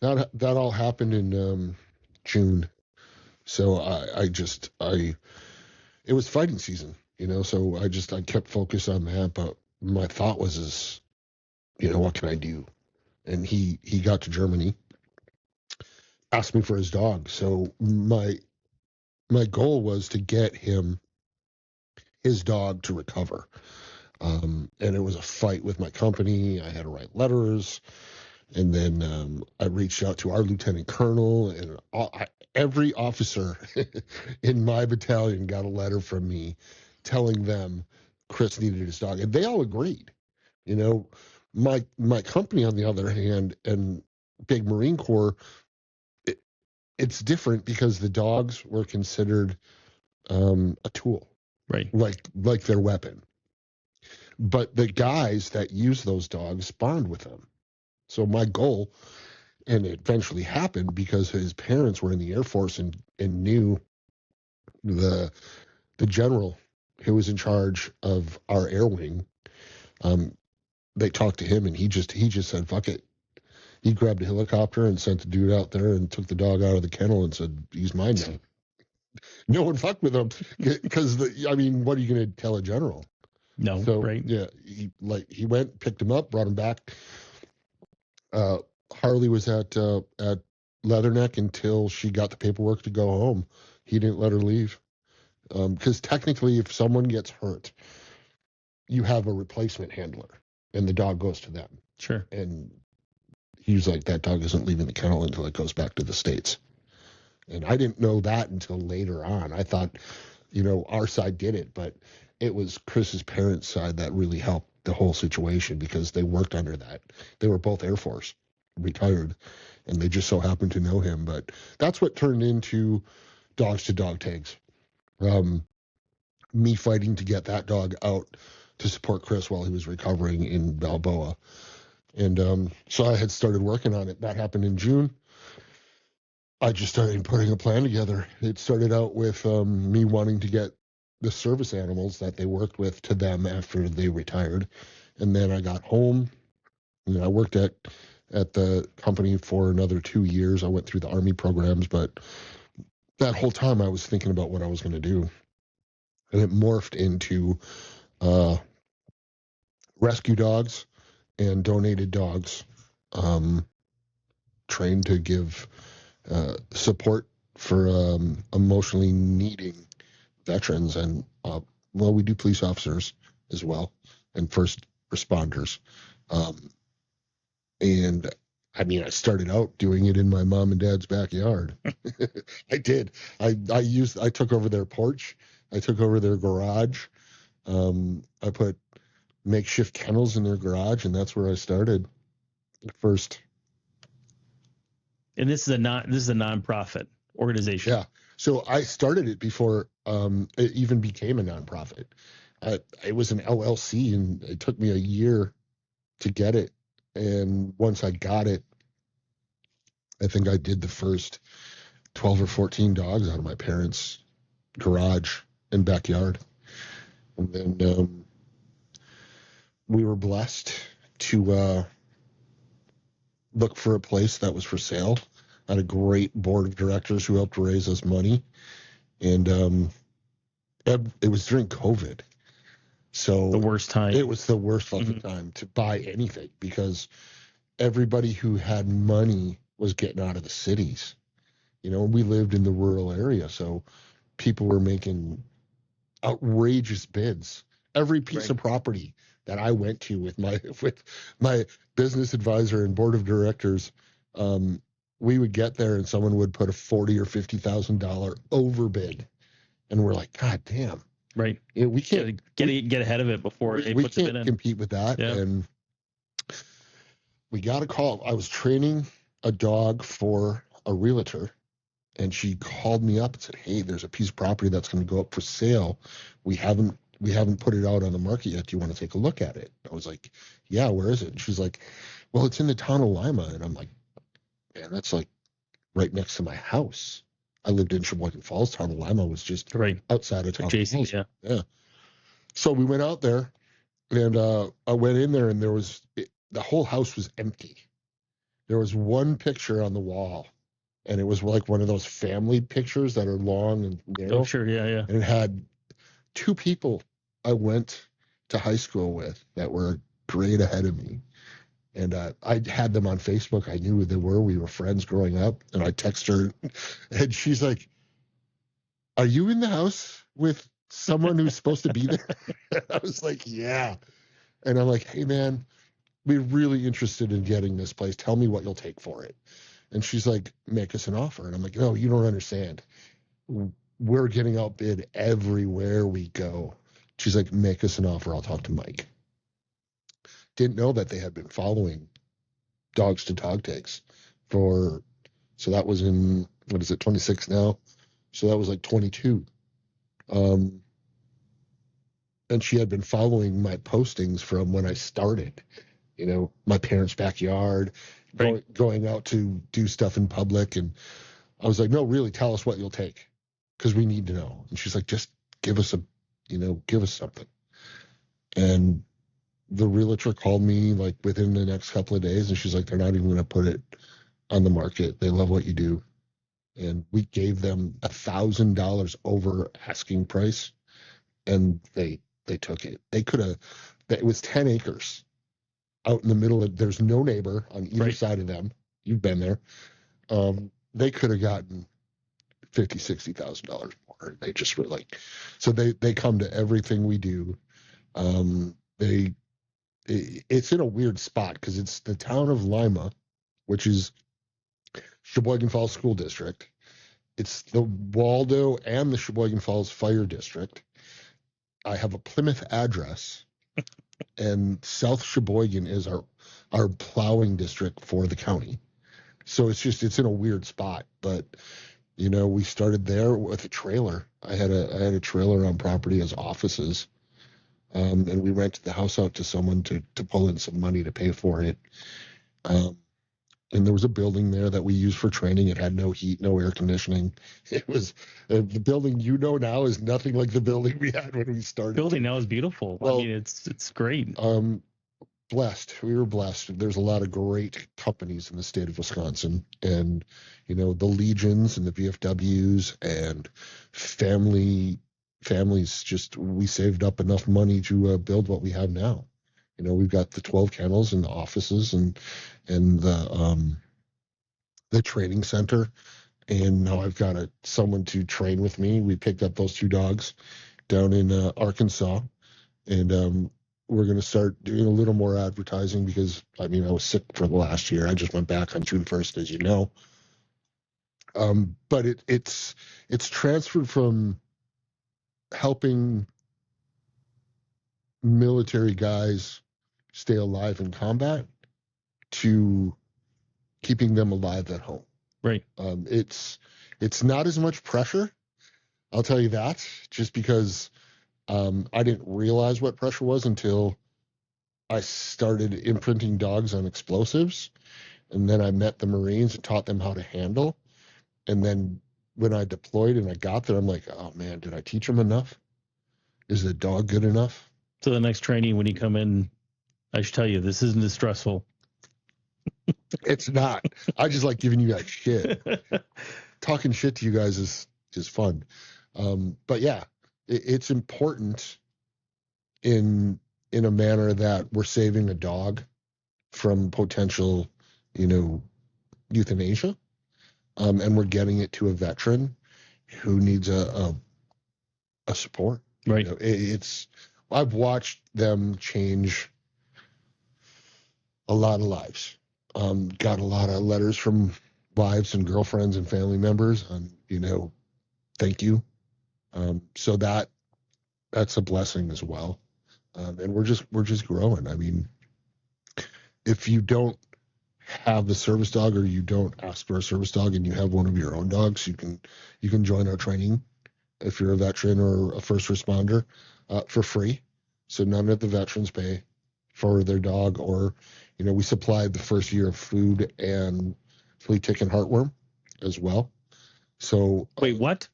that all happened in June. So it was fighting season, so I kept focused on that. But my thought was, what can I do? And he got to Germany, asked me for his dog. So my goal was to get him his dog to recover. And it was a fight with my company. I had to write letters. And then I reached out to our lieutenant colonel, and every officer in my battalion got a letter from me telling them Chris needed his dog. And they all agreed. My company, on the other hand, and big Marine Corps, it's different because the dogs were considered a tool, right? Like their weapon. But the guys that use those dogs bond with them. So my goal, and it eventually happened because his parents were in the Air Force and knew the general who was in charge of our air wing. They talked to him, and he just said, "Fuck it." He grabbed a helicopter and sent the dude out there and took the dog out of the kennel and said, "He's mine now." No one fucked with him because what are you going to tell a general? No, so, right? Yeah, he went, picked him up, brought him back. Harley was at Leatherneck until she got the paperwork to go home. He didn't let her leave because technically, if someone gets hurt, you have a replacement handler, and the dog goes to them. Sure. And he was like, that dog isn't leaving the kennel until it goes back to the States. And I didn't know that until later on. I thought, our side did it, but it was Chris's parents' side that really helped the whole situation because they worked under that. They were both Air Force, retired, and they just so happened to know him. But that's what turned into dogs to dog tags. Me fighting to get that dog out to support Chris while he was recovering in Balboa. And so I had started working on it. That happened in June. I just started putting a plan together. It started out with me wanting to get the service animals that they worked with to them after they retired. And then I got home. I worked at the company for another 2 years. I went through the Army programs, but that whole time I was thinking about what I was going to do. And it morphed into rescue dogs and donated dogs, trained to give support for emotionally needing veterans. And, we do police officers as well and first responders. And I started out doing it in my mom and dad's backyard. I did. I took over their porch. I took over their garage. I put makeshift kennels in their garage, and that's where I started first. And this is a nonprofit organization. Yeah. So I started it before it even became a nonprofit. It was an LLC, and it took me a year to get it. And once I got it, I think I did the first 12 or 14 dogs out of my parents' garage and backyard. And then we were blessed to look for a place that was for sale. I had a great board of directors who helped raise us money. And it was during COVID. So the worst time. It was the worst fucking time to buy anything because everybody who had money was getting out of the cities. We lived in the rural area, so people were making outrageous bids. Every piece of property that I went to with my business advisor and board of directors, we would get there and someone would put a $40,000 or $50,000 overbid, and we're like, God damn! Right? We can't get ahead of it before it puts a bid in. We can't compete with that. Yeah. And we got a call. I was training a dog for a realtor, and she called me up and said, "Hey, there's a piece of property that's going to go up for sale. We haven't put it out on the market yet. Do you want to take a look at it?" I was like, "Yeah, where is it?" And she's like, "Well, it's in the town of Lima." And I'm like, "Man, that's like right next to my house." I lived in Sheboygan Falls. Town of Lima was just outside of town. JC, yeah. So we went out there, and I went in there, and the whole house was empty. there was one picture on the wall, and it was like one of those family pictures that are long and narrow. Oh, sure. Yeah, yeah. And it had 2 people I went to high school with that were a grade ahead of me. And I had them on Facebook. I knew who they were. We were friends growing up. And I text her, and she's like, "Are you in the house with someone who's supposed to be there?" I was like, "Yeah." And I'm like, "Hey, man, we're really interested in getting this place. Tell me what you'll take for it." And she's like, "Make us an offer." And I'm like, "No, you don't understand. We're getting outbid everywhere we go." She's like, "Make us an offer. I'll talk to Mike." Didn't know that they had been following Dogs to Dog Takes so that was in, what is it, 26 now? So that was like 22. And she had been following my postings from when I started, my parents' backyard, Right. going out to do stuff in public. And I was like, "No, really, tell us what you'll take, because we need to know." And she's like, "Just give us give us something." And the realtor called me like within the next couple of days, and she's like, "They're not even going to put it on the market. They love what you do." And we gave them $1,000 over asking price, and they took it. They could have. It was 10 acres out in the middle of. There's no neighbor on either side of them. You've been there. They could have gotten $50,000-$60,000 more. They just were like, so they come to everything we do. It's in a weird spot because it's the town of Lima, which is Sheboygan Falls School District. It's the Waldo and the Sheboygan Falls Fire District. I have a Plymouth address, and South Sheboygan is our plowing district for the county. So it's in a weird spot. But we started there with a trailer. I had a trailer on property as offices. And we rented the house out to someone to pull in some money to pay for it. And there was a building there that we used for training. It had no heat, no air conditioning. It was the building now is nothing like the building we had when we started. The building now is beautiful. Well, I mean, it's great. Blessed. We were blessed. There's a lot of great companies in the state of Wisconsin, and the Legions and the VFWs and families. Just we saved up enough money to build what we have now. We've got the 12 kennels and the offices and the training center, and now I've got someone to train with me. We picked up those 2 dogs down in Arkansas, and we're going to start doing a little more advertising because I was sick for the last year. I just went back on June 1st, as you know. But it's transferred from helping military guys stay alive in combat to keeping them alive at home. Right. It's not as much pressure, I'll tell you that, just because I didn't realize what pressure was until I started imprinting dogs on explosives. And then I met the Marines and taught them how to handle. And then when I deployed and I got there, I'm like, "Oh man, did I teach them enough? Is the dog good enough?" So the next training, when you come in, I should tell you, this isn't as stressful. It's not. I just like giving you guys shit. Talking shit to you guys is fun. But yeah, it's important in a manner that we're saving a dog from potential, euthanasia, and we're getting it to a veteran who needs a support. Right. I've watched them change a lot of lives. Got a lot of letters from wives and girlfriends and family members on, thank you. So that's a blessing as well. And we're just growing. If you don't have the service dog or you don't ask for a service dog and you have one of your own dogs, you can join our training if you're a veteran or a first responder for free. So none of the veterans pay for their dog, or we supplied the first year of food and flea tick and heartworm as well. So wait, what?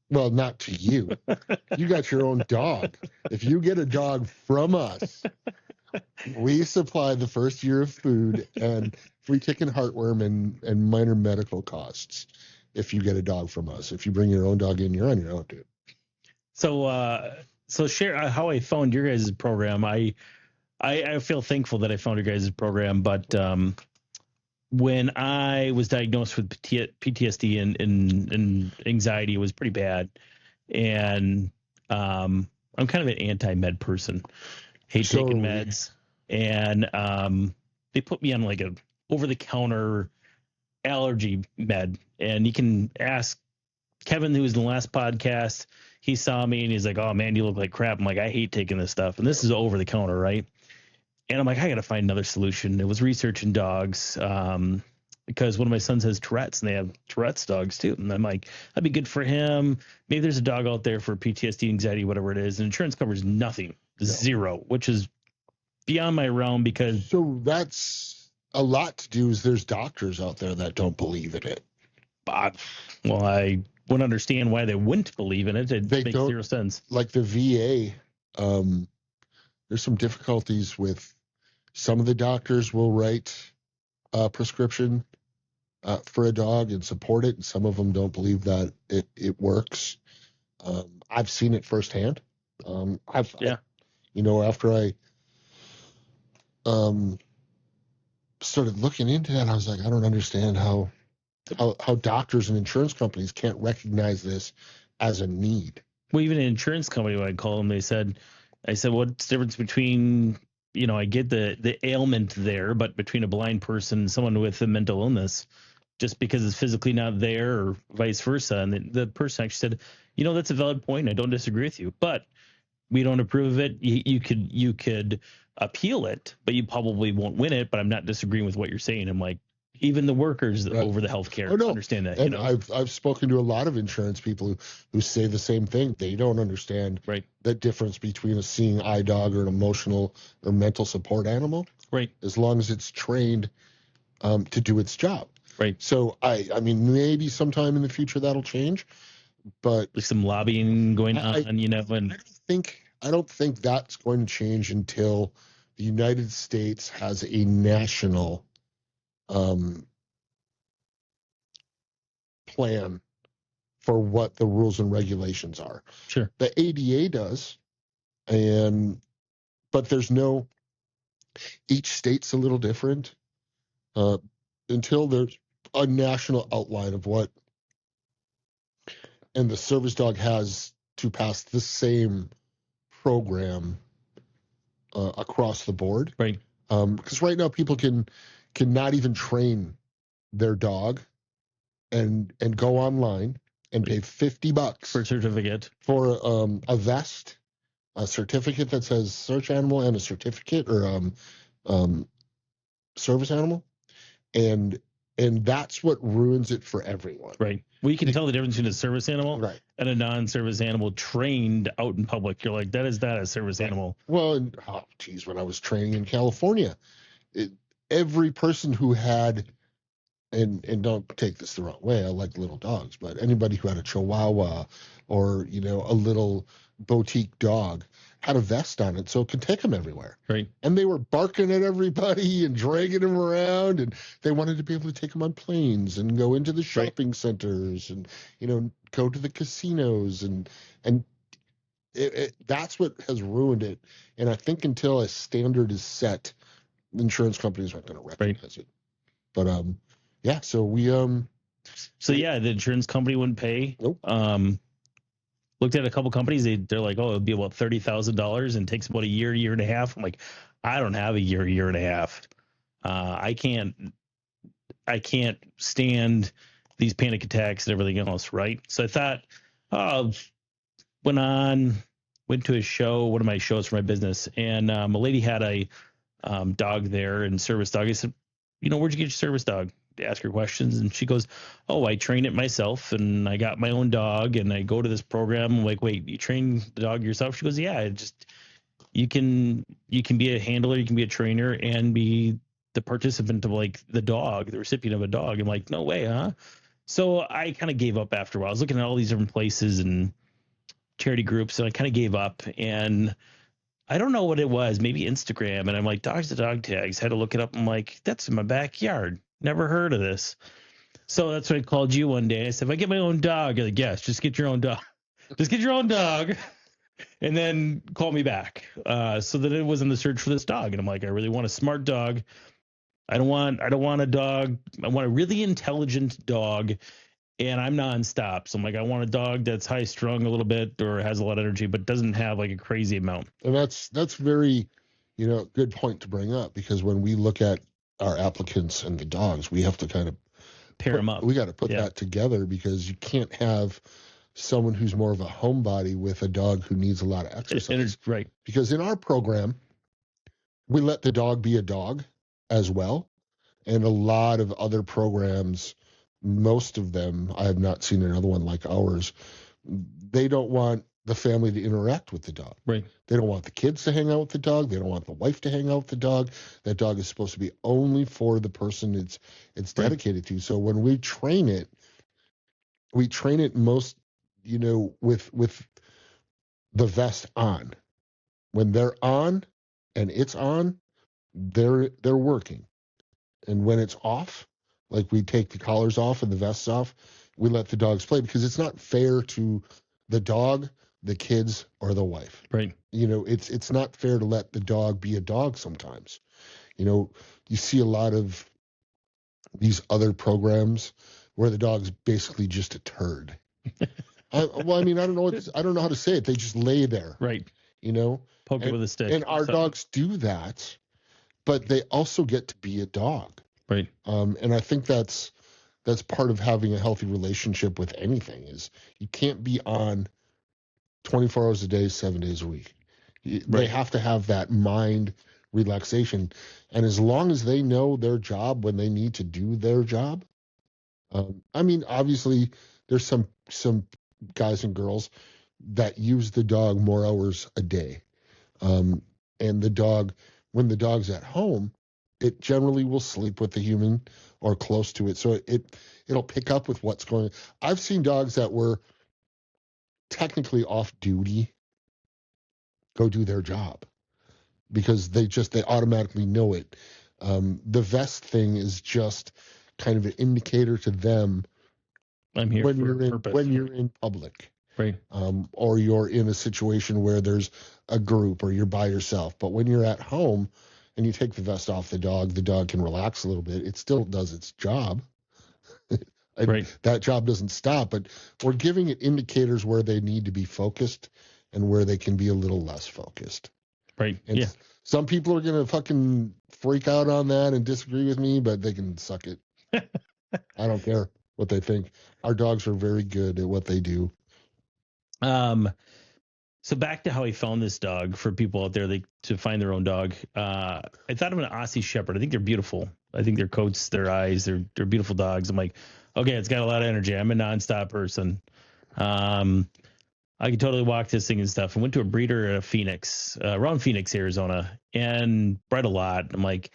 Well, not to you. You got your own dog. If you get a dog from us, We supply the first year of food and free tick and heartworm and minor medical costs if you get a dog from us. If you bring your own dog in, you're on your own, dude. So share how I found your guys' program. I feel thankful that I found your guys' program, but when I was diagnosed with PTSD and anxiety, it was pretty bad. And I'm kind of an anti-med person. Hate So taking are we. meds. And they put me on like a over-the-counter allergy med. And you can ask Kevin, who was in the last podcast. He saw me and he's like, "Oh man, you look like crap." I'm like, "I hate taking this stuff." And this is over the counter, right? And I'm like, I got to find another solution. It was researching dogs because one of my sons has Tourette's and they have Tourette's dogs too. And I'm like, that'd be good for him. Maybe there's a dog out there for PTSD, anxiety, whatever it is. And insurance covers nothing, zero, which is beyond my realm because. So that's a lot to do. Is there's doctors out there that don't believe in it. Well, I wouldn't understand why they wouldn't believe in it. It makes zero sense. Like the VA, there's some difficulties with some of the doctors will write a prescription for a dog and support it, and some of them don't believe that it works. I've seen it firsthand. After I started looking into that, I was like, I don't understand how doctors and insurance companies can't recognize this as a need. Well, even an insurance company, when I call them, I said, what's the difference between, I get the ailment there, but between a blind person and someone with a mental illness, just because it's physically not there or vice versa. And the person actually said, that's a valid point. I don't disagree with you, but we don't approve of it. You could appeal it, but you probably won't win it. But I'm not disagreeing with what you're saying. I'm like, even the workers over the healthcare understand that. And I've spoken to a lot of insurance people who say the same thing. They don't understand the difference between a seeing eye dog or an emotional or mental support animal. Right. As long as it's trained to do its job. Right. So I mean, maybe sometime in the future that'll change, but there's some lobbying going on, and I don't think that's going to change until the United States has a national plan for what the rules and regulations are. Sure. The ADA does, but there's no. Each state's a little different. Until there's a national outline of what, and the service dog has to pass the same program across the board. Right. Because right now people can not even train their dog and go online and pay $50 for a certificate for a vest, a certificate that says search animal, and a certificate or service animal, and that's what ruins it for everyone. Right. Well, you can tell the difference between a service animal and a non-service animal trained out in public. You're like, that is not a service animal. Well, and when I was training in California, every person who had, and don't take this the wrong way, I like little dogs, but anybody who had a Chihuahua or a little boutique dog had a vest on it so it could take them everywhere. Right. And they were barking at everybody and dragging them around, and they wanted to be able to take them on planes and go into the shopping centers and go to the casinos, and that's what has ruined it. And I think until a standard is set, insurance companies aren't going to recognize it. But so we the insurance company wouldn't pay. Nope. Looked at a couple companies. They're like, oh, it'll be about $30,000 and takes about a year and a half. I'm like, I don't have a year and a half. I can't stand these panic attacks and everything else, right? So I thought, went to a show, one of my shows for my business, and a lady had a dog there, and service dog. I said, where'd you get your service dog? To ask her questions, and she goes, oh, I train it myself, and I got my own dog, and I go to this program. I'm like, wait, you train the dog yourself? She goes, yeah, you can be a handler, you can be a trainer, and be the participant of like the dog, the recipient of a dog. I'm like, no way, huh? So I kind of gave up after a while. I was looking at all these different places and charity groups, and I kind of gave up. And I don't know what it was, maybe Instagram. And I'm like, dogs to dog tags. Had to look it up. I'm like, that's in my backyard. Never heard of this. So that's why I called you one day. I said, if I get my own dog, you're like, yes, just get your own dog. Just get your own dog and then call me back. So that it was in the search for this dog. And I'm like, I really want a smart dog. I don't want a dog. I want a really intelligent dog, and I'm nonstop. So I'm like, I want a dog that's high strung a little bit or has a lot of energy, but doesn't have like a crazy amount. And that's very, good point to bring up, because when we look at our applicants and the dogs, we have to kind of Pair them up. We got to put that together, because you can't have someone who's more of a homebody with a dog who needs a lot of exercise. Right. Because in our program, we let the dog be a dog as well. And a lot of other programs, most of them, I have not seen another one like ours, they don't want the family to interact with the dog. Right. They don't want the kids to hang out with the dog. They don't want the wife to hang out with the dog. That dog is supposed to be only for the person it's dedicated to. So when we train it most, with the vest on. When they're on and it's on, they're working. And when it's off, like we take the collars off and the vests off, we let the dogs play, because it's not fair to the dog, the kids, or the wife. Right. It's not fair to let the dog be a dog sometimes. You see a lot of these other programs where the dog's basically just a turd. I don't know how to say it. They just lay there. Right. Poke it with a stick. And our dogs do that, but they also get to be a dog. Right. And I think that's part of having a healthy relationship with anything, is you can't be on 24 hours a day, 7 days a week. They have to have that mind relaxation. And as long as they know their job when they need to do their job, obviously there's some guys and girls that use the dog more hours a day. And the dog, when the dog's at home, it generally will sleep with the human or close to it. So it'll pick up with what's going on. I've seen dogs that were technically off duty go do their job, because they automatically know it. The vest thing is just kind of an indicator to them. I'm here when for you're a in purpose. When you're in public. Right. Or you're in a situation where there's a group or you're by yourself. But when you're at home and you take the vest off the dog can relax a little bit. It still does its job. Right. That job doesn't stop, but we're giving it indicators where they need to be focused and where they can be a little less focused. Right. And some people are going to fucking freak out on that and disagree with me, but they can suck it. I don't care what they think. Our dogs are very good at what they do. So back to how I found this dog for people out there to find their own dog. I thought of an Aussie Shepherd. I think they're beautiful. I think their coats, their eyes, they're beautiful dogs. I'm like, okay, it's got a lot of energy. I'm a nonstop person. I could totally walk this thing and stuff. I went to a breeder at Phoenix, around Phoenix, Arizona, and bred a lot. I'm like,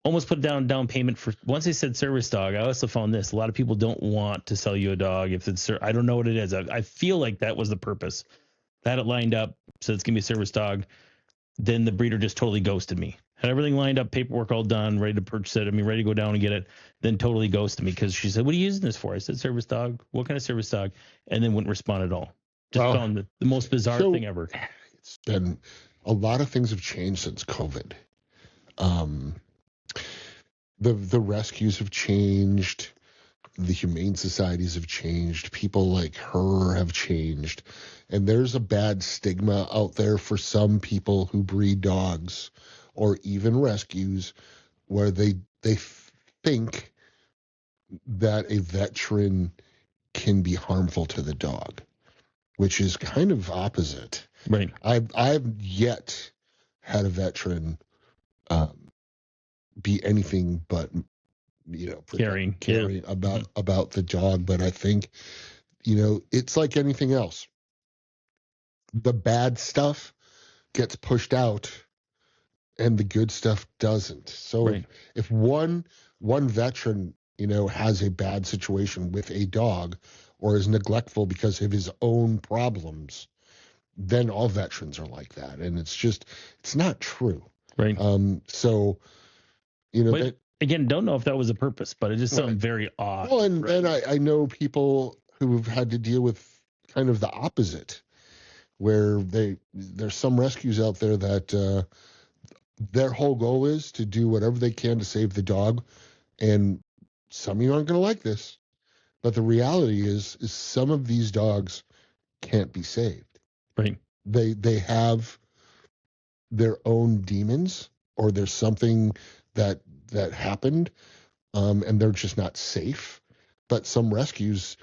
almost put down payment for, once they said service dog. I also found this: a lot of people don't want to sell you a dog if it's, I don't know what it is. I feel like that was the purpose. That it lined up, so it's gonna be a service dog. Then the breeder just totally ghosted me. Had everything lined up, paperwork all done, ready to purchase it. Ready to go down and get it. Then totally ghosted me because she said, "What are you using this for?" I said, "Service dog." "What kind of service dog?" And then wouldn't respond at all. Just found the most bizarre thing ever. It's been, a lot of things have changed since COVID. The rescues have changed. The humane societies have changed. People like her have changed. And there's a bad stigma out there for some people who breed dogs or even rescues, where they think that a veteran can be harmful to the dog, which is kind of opposite. Right. I've yet had a veteran be anything but, caring about the dog. But I think, it's like anything else. The bad stuff gets pushed out and the good stuff doesn't. So if one veteran, has a bad situation with a dog or is neglectful because of his own problems, then all veterans are like that, and it's not true. Right. So, but again, don't know if that was the purpose, but it just sounded very odd. Well, and then I know people who have had to deal with kind of the opposite, where there's some rescues out there that their whole goal is to do whatever they can to save the dog, and some of you aren't going to like this, but the reality is some of these dogs can't be saved. Right. They have their own demons, or there's something that happened, and they're just not safe. But some rescues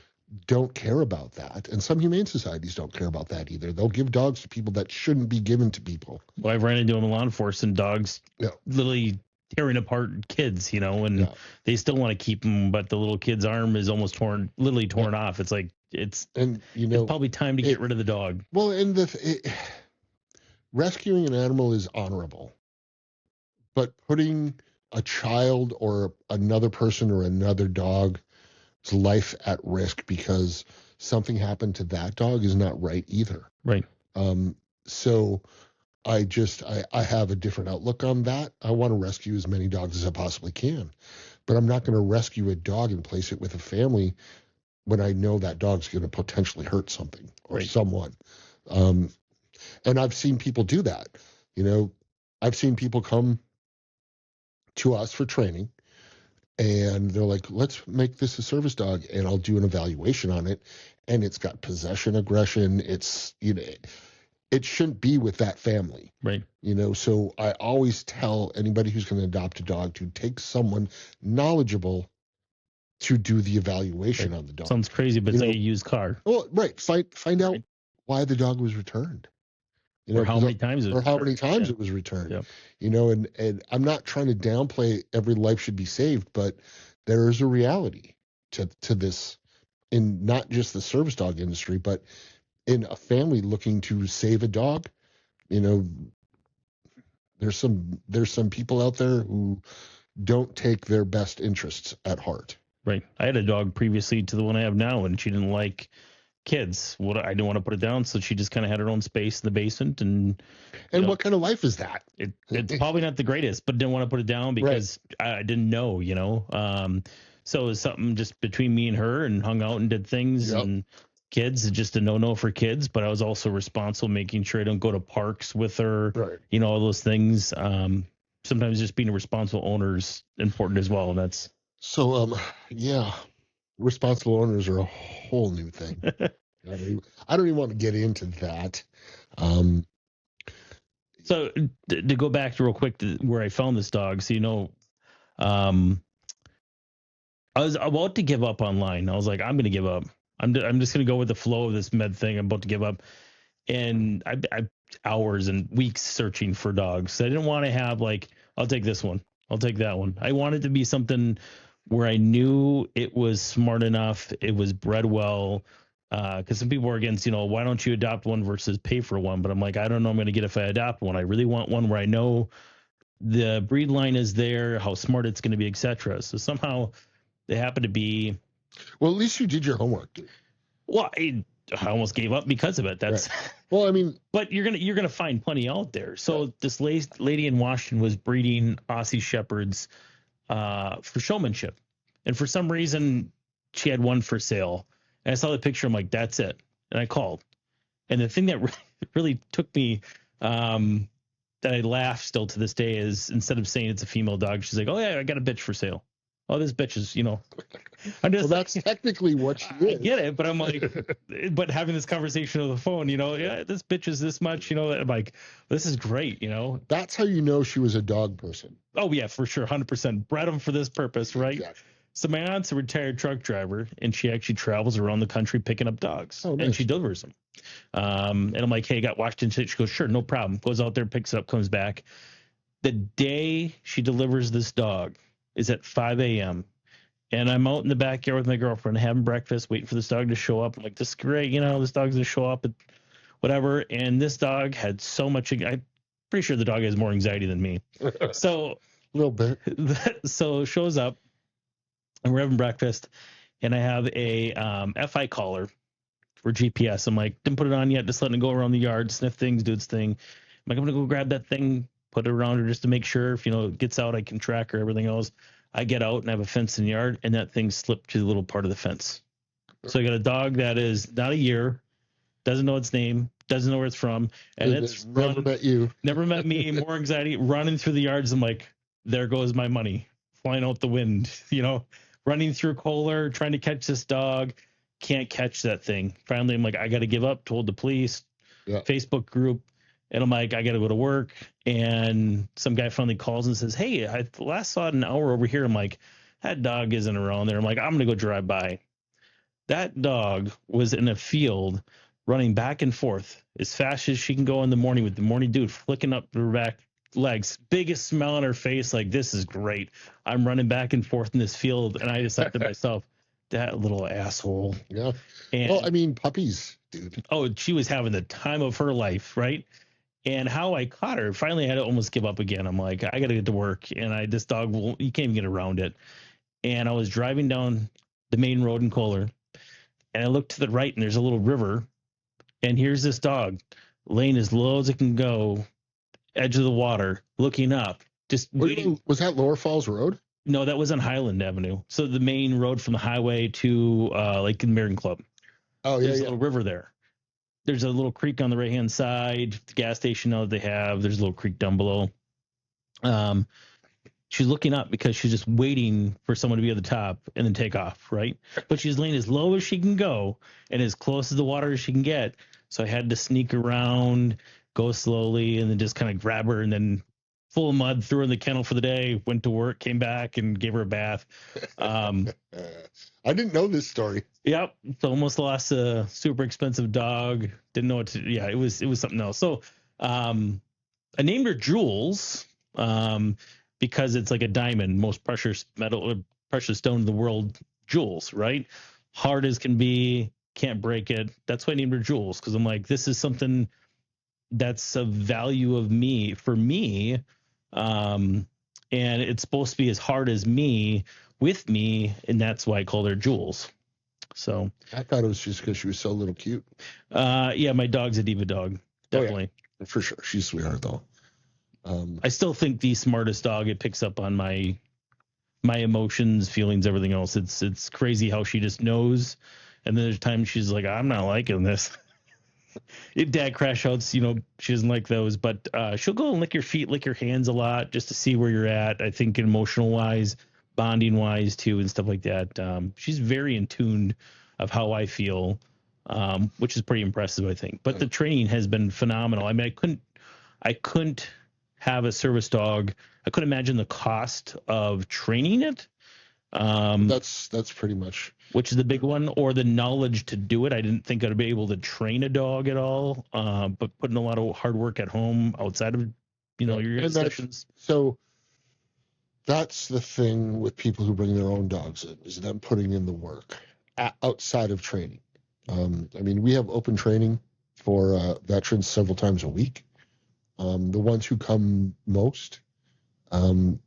don't care about that, and some humane societies don't care about that either. They'll give dogs to people that shouldn't be given to people. Well, I've ran into them in law enforcement, dogs literally tearing apart kids, and they still want to keep them, but the little kid's arm is almost literally torn off. It's like it's probably time to get rid of the dog. Well, and rescuing an animal is honorable, but putting a child or another person or another dog's life at risk because something happened to that dog is not right either. Right. So I have a different outlook on that. I want to rescue as many dogs as I possibly can, but I'm not going to rescue a dog and place it with a family when I know that dog's going to potentially hurt something or someone. And I've seen people do that. I've seen people come to us for training, and they're like, let's make this a service dog, and I'll do an evaluation on it, and it's got possession aggression. It's, it shouldn't be with that family. Right. So I always tell anybody who's going to adopt a dog to take someone knowledgeable to do the evaluation on the dog. Sounds crazy, but it's like a used car. Well, right. Find out why the dog was returned. Or how many times it was returned. Yep. And I'm not trying to downplay every life should be saved, but there is a reality to this, in not just the service dog industry, but in a family looking to save a dog. There's some people out there who don't take their best interests at heart. Right. I had a dog previously to the one I have now, and she didn't like kids. I didn't want to put it down, so she just kind of had her own space in the basement. And what kind of life is that? It's probably not the greatest, but didn't want to put it down because I didn't know. So it was something just between me and her, and hung out and did things. And kids, just a no for kids. But I was also responsible, making sure I don't go to parks with her. Right. All those things. Sometimes just being a responsible owner is important as well. And that's so. Responsible owners are a whole new thing. I don't even want to get into that. So to go back real quick to where I found this dog, so I was about to give up online. I was like, I'm going to give up. I'm just going to go with the flow of this med thing. I'm about to give up, and I hours and weeks searching for dogs. I didn't want to have I'll take this one, I'll take that one. I wanted to be something where I knew it was smart enough, it was bred well, because some people are against, why don't you adopt one versus pay for one? But I'm like, I don't know I'm going to get if I adopt one. I really want one where I know the breed line is there, how smart it's going to be, etc. So somehow they happen to be. Well, at least you did your homework, dude. Well, I almost gave up because of it. That's well, I mean, but you're gonna find plenty out there. So this lady in Washington was breeding Aussie Shepherds for showmanship, and for some reason she had one for sale, and I saw the picture. I'm like, that's it, and I called. And the thing that really took me, that I laugh still to this day, is instead of saying it's a female dog, she's like, oh yeah, I got a bitch for sale. Oh, this bitch is, I'm just, well, that's technically what she is. I get it, but I'm like, but having this conversation on the phone, this bitch is this much, I'm like, this is great, That's how you know she was a dog person. Oh yeah, for sure, 100%. Bred them for this purpose, right? Exactly. So my aunt's a retired truck driver, and she actually travels around the country picking up dogs, and she delivers them. And I'm like, hey, I got Washington. She goes, sure, no problem. Goes out there, picks it up, comes back. The day she delivers this dog is at 5 a.m. And I'm out in the backyard with my girlfriend having breakfast, waiting for this dog to show up. I'm like, this is great. This dog's going to show up at whatever. And this dog had so much. I'm pretty sure the dog has more anxiety than me. So a little bit. So shows up, and we're having breakfast, and I have a FI collar for GPS. I'm like, didn't put it on yet, just letting it go around the yard, sniff things, do its thing. I'm like, I'm gonna go grab that thing, put it around her just to make sure if it gets out, I can track her, everything else. I get out and I have a fence in the yard, and that thing slipped to the little part of the fence. So I got a dog that is not a year, doesn't know its name, doesn't know where it's from, and it's never met you. Never met me. More anxiety, running through the yards. I'm like, there goes my money, flying out the wind. Running through Kohler, trying to catch this dog, can't catch that thing. Finally, I'm like, I got to give up. Told the police, Facebook group, and I'm like, I got to go to work. And some guy finally calls and says, hey, I last saw it an hour over here. I'm like, that dog isn't around there. I'm like, I'm gonna go drive by. That dog was in a field running back and forth as fast as she can go in the morning with the morning dew flicking up her back legs, biggest smile on her face, like, this is great. I'm running back and forth in this field. And I just thought to myself, that little asshole. Yeah. And, well, I mean, puppies, dude. Oh, she was having the time of her life, right? And how I caught her, finally I had to almost give up again. I'm like, I got to get to work. And this dog, you can't even get around it. And I was driving down the main road in Kohler, and I looked to the right, and there's a little river. And here's this dog laying as low as it can go, edge of the water, looking up, just waiting. Was that Lower Falls Road? No, that was on Highland Avenue. So the main road from the highway to Lake American Club. Oh, yeah. There's a little river there. There's a little creek on the right-hand side. The gas station now that they have, there's a little creek down below. She's looking up because she's just waiting for someone to be at the top and then take off, right? But she's laying as low as she can go and as close to the water as she can get. So I had to sneak around, go slowly, and then just kind of grab her, and then full of mud, threw her in the kennel for the day, went to work, came back, and gave her a bath. I didn't know this story. Yep. So almost lost a super expensive dog. Didn't know what to do. Yeah, it was something else. So I named her Jules. Because it's like a diamond, most precious metal, precious stone in the world, Jules, right? Hard as can be, can't break it. That's why I named her Jules, because I'm like, this is something that's a value of me for me, and it's supposed to be as hard as me with me, and that's why I called her Jules. So I thought it was just because she was so little cute. Yeah, my dog's a diva dog, definitely. Oh, yeah. For sure, she's a sweetheart though. I still think the smartest dog. It picks up on my emotions, feelings, everything else. It's crazy how she just knows. And then there's times she's like, I'm not liking this. Dad crash outs, she doesn't like those, but she'll go and lick your feet, lick your hands a lot just to see where you're at. I think emotional wise, bonding wise too, and stuff like that. She's very in tune of how I feel, which is pretty impressive, I think. But the training has been phenomenal. I mean, I couldn't have a service dog. I couldn't imagine the cost of training it. That's pretty much, which is the big one, or the knowledge to do it. I didn't think I'd be able to train a dog at all. But putting a lot of hard work at home outside of, your sessions. So that's the thing with people who bring their own dogs in, is them putting in the work outside of training. I mean, we have open training for veterans several times a week. The ones who come most, you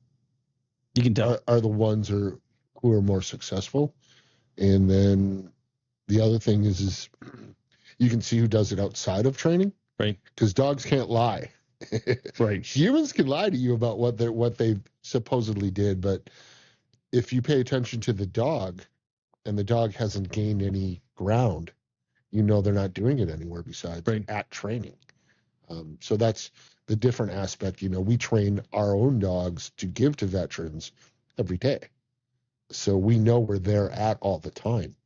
can tell, are the ones who are more successful. And then the other thing is you can see who does it outside of training, right? Because dogs can't lie, right? Humans can lie to you about what they supposedly did, but if you pay attention to the dog, and the dog hasn't gained any ground, they're not doing it anywhere besides at training. So that's the different aspect. We train our own dogs to give to veterans every day. So we know where they're at all the time.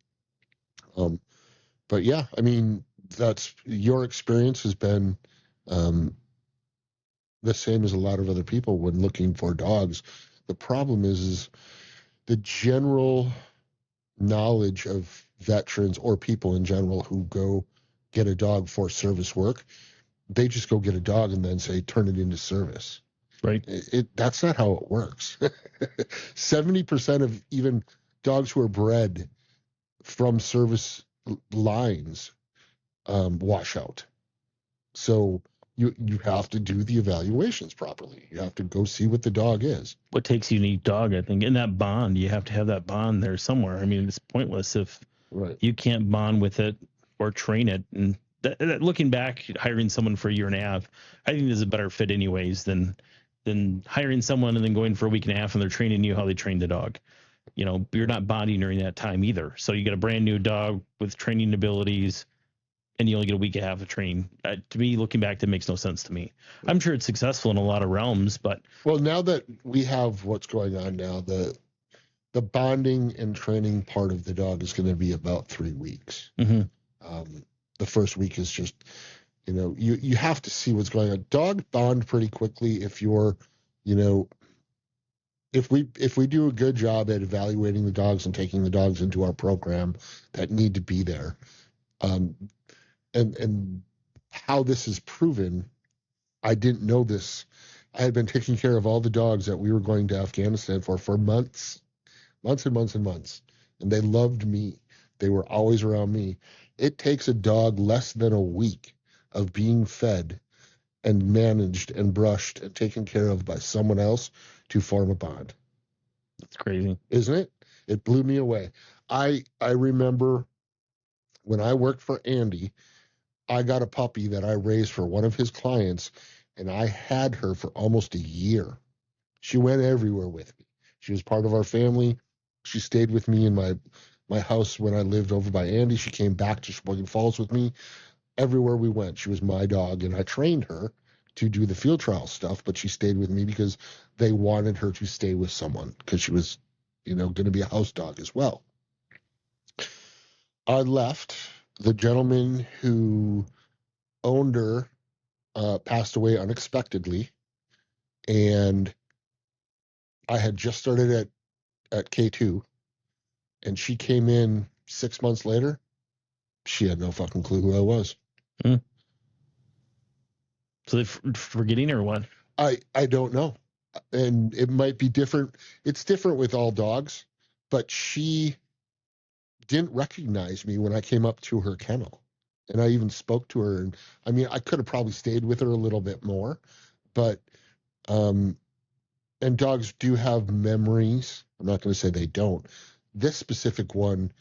But yeah, I mean, that's your experience has been the same as a lot of other people when looking for dogs. The problem is the general knowledge of veterans or people in general who go get a dog for service work. They just go get a dog and then say, turn it into service. Right. That's not how it works. 70% of even dogs who are bred from service lines wash out. So you have to do the evaluations properly. You have to go see what the dog is. What takes a unique dog, I think, and that bond, you have to have that bond there somewhere. I mean, it's pointless if you can't bond with it. or train it. And looking back, hiring someone for a year and a half, I think there's a better fit anyways than hiring someone and then going for a week and a half and they're training you how they train the dog. You're not bonding during that time either. So you get a brand new dog with training abilities and you only get a week and a half of training. To me, looking back, that makes no sense to me. I'm sure it's successful in a lot of realms, but well, now that we have what's going on now, the bonding and training part of the dog is going to be about 3 weeks. Mm-hmm. The first week is just, you have to see what's going on. Dog bond pretty quickly if you're, if we do a good job at evaluating the dogs and taking the dogs into our program that need to be there, and how this is proven, I didn't know this. I had been taking care of all the dogs that we were going to Afghanistan for months and months and months, and they loved me. They were always around me. It takes a dog less than a week of being fed and managed and brushed and taken care of by someone else to form a bond. That's crazy. Isn't it? It blew me away. I remember when I worked for Andy, I got a puppy that I raised for one of his clients, and I had her for almost a year. She went everywhere with me. She was part of our family. She stayed with me in my house when I lived over by Andy. She came back to Sheboygan Falls with me. Everywhere we went, she was my dog, and I trained her to do the field trial stuff, but she stayed with me because they wanted her to stay with someone because she was, going to be a house dog as well. I left. The gentleman who owned her passed away unexpectedly, and I had just started at K2, and she came in 6 months later. She had no fucking clue who I was. Mm. So they're forgetting or what? I don't know. And it might be different. It's different with all dogs, but she didn't recognize me when I came up to her kennel. And I even spoke to her. And I mean, I could have probably stayed with her a little bit more, but, and dogs do have memories. I'm not going to say they don't. This specific one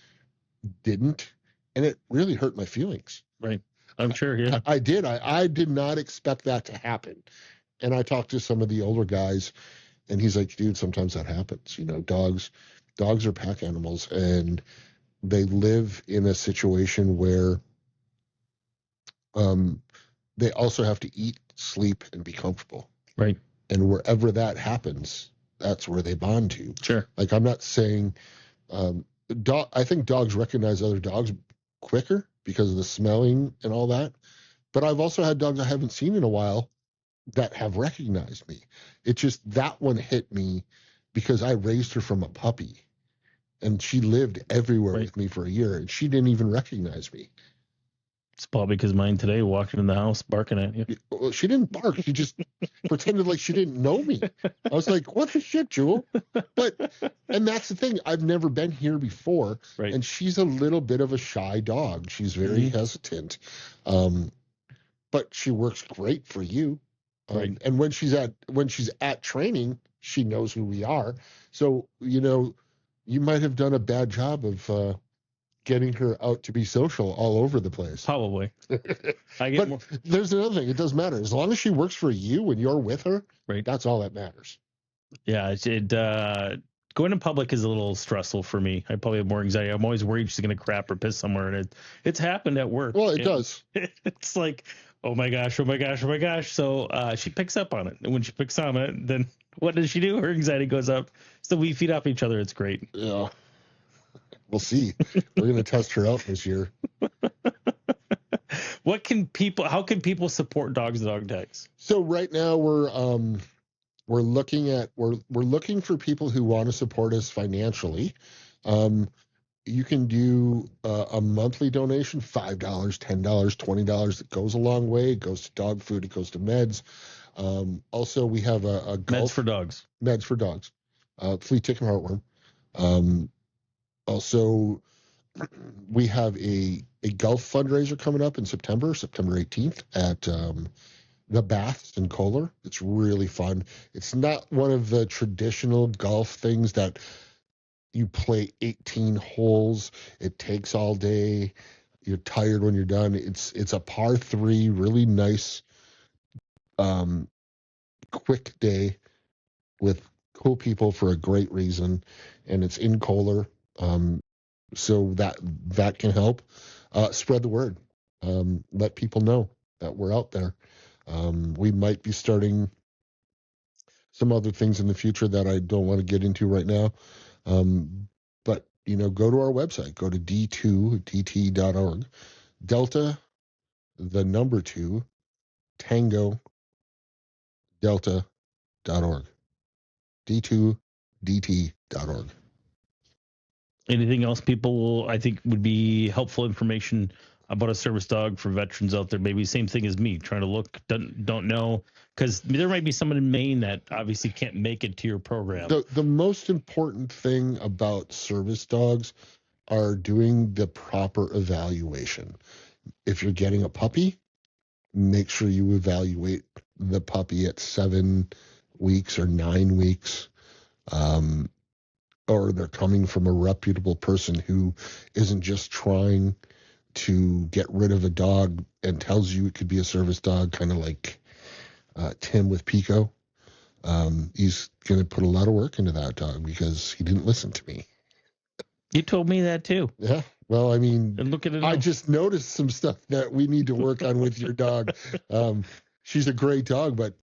didn't. And it really hurt my feelings. Right. I'm sure. Yeah. I did. I did not expect that to happen. And I talked to some of the older guys, and he's like, dude, sometimes that happens. Dogs are pack animals, and they live in a situation where they also have to eat, sleep, and be comfortable. Right. And wherever that happens, that's where they bond to. Sure. Like, I'm not saying I think dogs recognize other dogs quicker because of the smelling and all that. But I've also had dogs I haven't seen in a while that have recognized me. It's just that one hit me because I raised her from a puppy, and she lived everywhere with me for a year, and she didn't even recognize me. It's probably because mine today walking in the house barking at you. Well, she didn't bark. She just pretended like she didn't know me. I was like, what the shit, Jewel? And that's the thing. I've never been here before. Right. And she's a little bit of a shy dog. She's very hesitant. But she works great for you. Right. And when she's at training, she knows who we are. So, you might have done a bad job of getting her out to be social all over the place. Probably. But there's another thing. It doesn't matter. As long as she works for you and you're with her, right, that's all that matters. Yeah. Going in public is a little stressful for me. I probably have more anxiety. I'm always worried she's going to crap or piss somewhere. And it's happened at work. Well, it does. It's like, oh my gosh. So she picks up on it. And when she picks on it, then what does she do? Her anxiety goes up. So we feed off each other. It's great. Yeah. We'll see. We're going to test her out this year. How can people support Dogs and Dog Tags? So right now we're looking for people who want to support us financially. You can do a monthly donation, $5, $10, $20. It goes a long way. It goes to dog food. It goes to meds. Also, we have a golf. Meds for dogs. Flea, tick, and heartworm. Also, we have a golf fundraiser coming up in September 18th at the Baths in Kohler. It's really fun. It's not one of the traditional golf things that you play 18 holes. It takes all day. You're tired when you're done. It's a par 3, really nice, quick day with cool people for a great reason, and it's in Kohler, so that can help. Spread the word. Let people know that we're out there. We might be starting some other things in the future that I don't want to get into right now. But, go to our website, go to d2dt.org, Delta, the number 2, Tango, Delta.org, d2dt.org. Anything else people will, I think, would be helpful information about a service dog for veterans out there? Maybe same thing as me, trying to look, don't know, because there might be someone in Maine that obviously can't make it to your program. The most important thing about service dogs are doing the proper evaluation. If you're getting a puppy, make sure you evaluate the puppy at 7 weeks or 9 weeks. Or they're coming from a reputable person who isn't just trying to get rid of a dog and tells you it could be a service dog, kind of like Tim with Pico. He's going to put a lot of work into that dog because he didn't listen to me. You told me that too. Yeah. Well, I mean, And look at it I now. just noticed some stuff that we need to work on with your dog. She's a great dog, but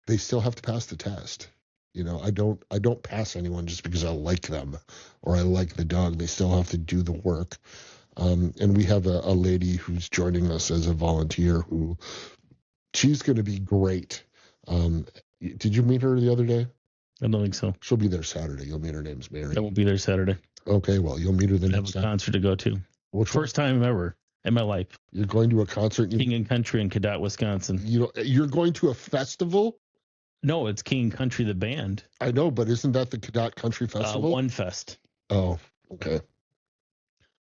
they still have to pass the test. I don't pass anyone just because I like them or I like the dog. They still have to do the work. And we have a lady who's joining us as a volunteer who she's going to be great. Did you meet her the other day? I don't think so. She'll be there Saturday. You'll meet her name's Mary. I won't be there Saturday. Okay, well, you'll meet her the I have next a time. concert to go to. First time ever in my life. You're going to a concert? King and Country in Cadott, Wisconsin. You're going to a festival? No, it's King and Country, the band. I know, but isn't that the Cadott Country Festival? One Fest. Oh, okay. I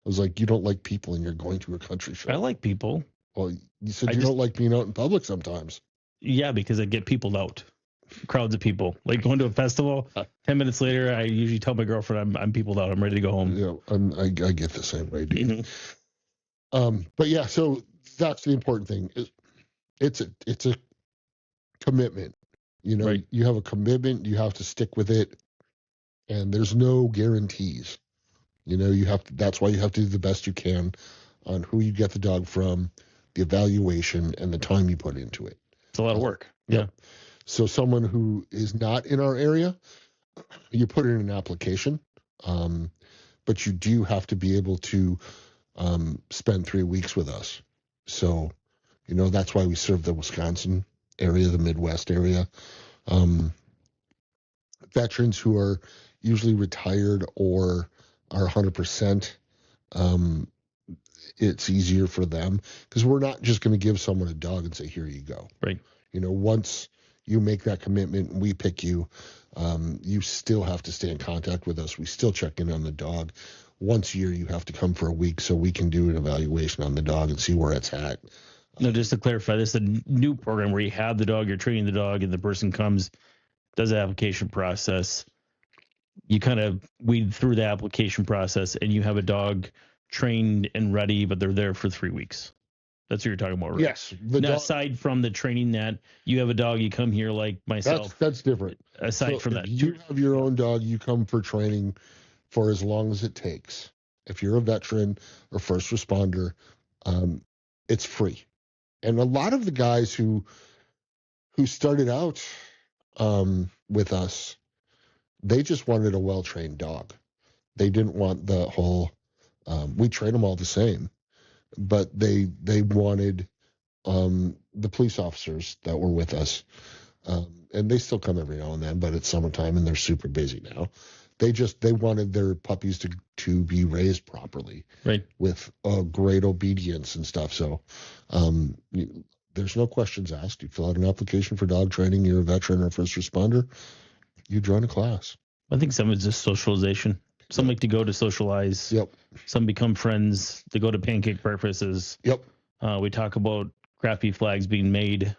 was like, you don't like people and you're going to a country show. I like people. Well, you said you don't like being out in public sometimes. Yeah, because I get peopled out. Crowds of people. Like going to a festival, 10 minutes later, I usually tell my girlfriend I'm peopled out. I'm ready to go home. Yeah, I get the same way, dude. Mm-hmm. But yeah, so that's the important thing. It's a commitment. Right. You have a commitment. You have to stick with it, and there's no guarantees. That's why you have to do the best you can on who you get the dog from, the evaluation, and the time you put into it. It's a lot of work. Yeah. So someone who is not in our area, you put in an application, but you do have to be able to spend 3 weeks with us. So, that's why we serve the Wisconsin area, the Midwest area. Veterans who are usually retired or are 100%, it's easier for them because we're not just going to give someone a dog and say, here you go. Right. Once you make that commitment and we pick you, you still have to stay in contact with us. We still check in on the dog. Once a year, you have to come for a week so we can do an evaluation on the dog and see where it's at. No, just to clarify, this is a new program where you have the dog, you're training the dog, and the person comes, does the application process. You kind of weed through the application process, and you have a dog trained and ready, but they're there for 3 weeks. That's what you're talking about, right? Yes. Now, aside from the training that you have a dog, you come here like myself. That's different. Aside from that, you have your own dog, you come for training for as long as it takes. If you're a veteran or first responder, it's free. And a lot of the guys who started out with us, they just wanted a well-trained dog. They didn't want the whole, we train them all the same, but they wanted the police officers that were with us, and they still come every now and then, but it's summertime and they're super busy now. They wanted their puppies to be raised properly, right, with great obedience and stuff. So there's no questions asked. You fill out an application for dog training. You're a veteran or first responder. You join a class. I think some is just socialization. Some like to go to socialize. Yep. Some become friends. They go to pancake breakfasts. Yep. We talk about crappy flags being made.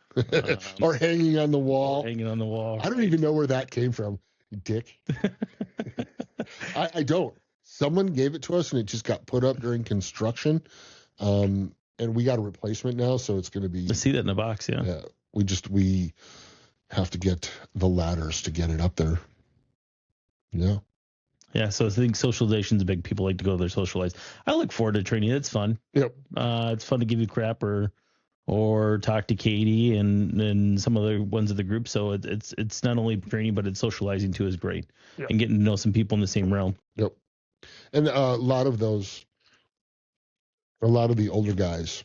Or hanging on the wall. Hanging on the wall. I don't even know where that came from, dick. I don't. Someone gave it to us and it just got put up during construction. And we got a replacement now, so it's going to be. I see that in the box. Yeah. Yeah, we have to get the ladders to get it up there. Yeah. Yeah. So I think socialization's big. People like to go there socialize. I look forward to training. It's fun. Yep. It's fun to give you crap or talk to Katie and some other ones of the group. So it's not only training, but it's socializing too is great. Yep. And getting to know some people in the same realm. Yep. And a lot of the older guys,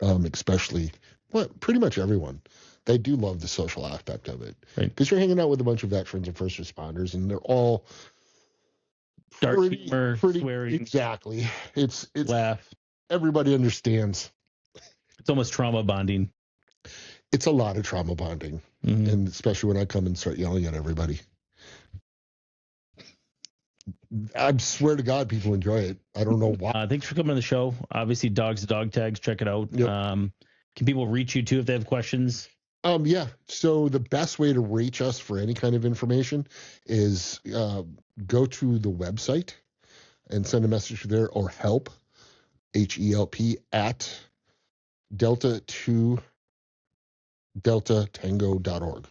especially, well, pretty much everyone, they do love the social aspect of it. Right. Because you're hanging out with a bunch of veterans and first responders, and they're all dark humor, swearing. Exactly. It's laugh. Everybody understands. It's almost trauma bonding. It's a lot of trauma bonding, and especially when I come and start yelling at everybody. I swear to God, people enjoy it. I don't know why. Thanks for coming on the show. Obviously, Dogs to Dog Tags. Check it out. Yep. Can people reach you too if they have questions? Yeah. So the best way to reach us for any kind of information is go to the website and send a message there, or help, HELP, at delta2deltatango.org.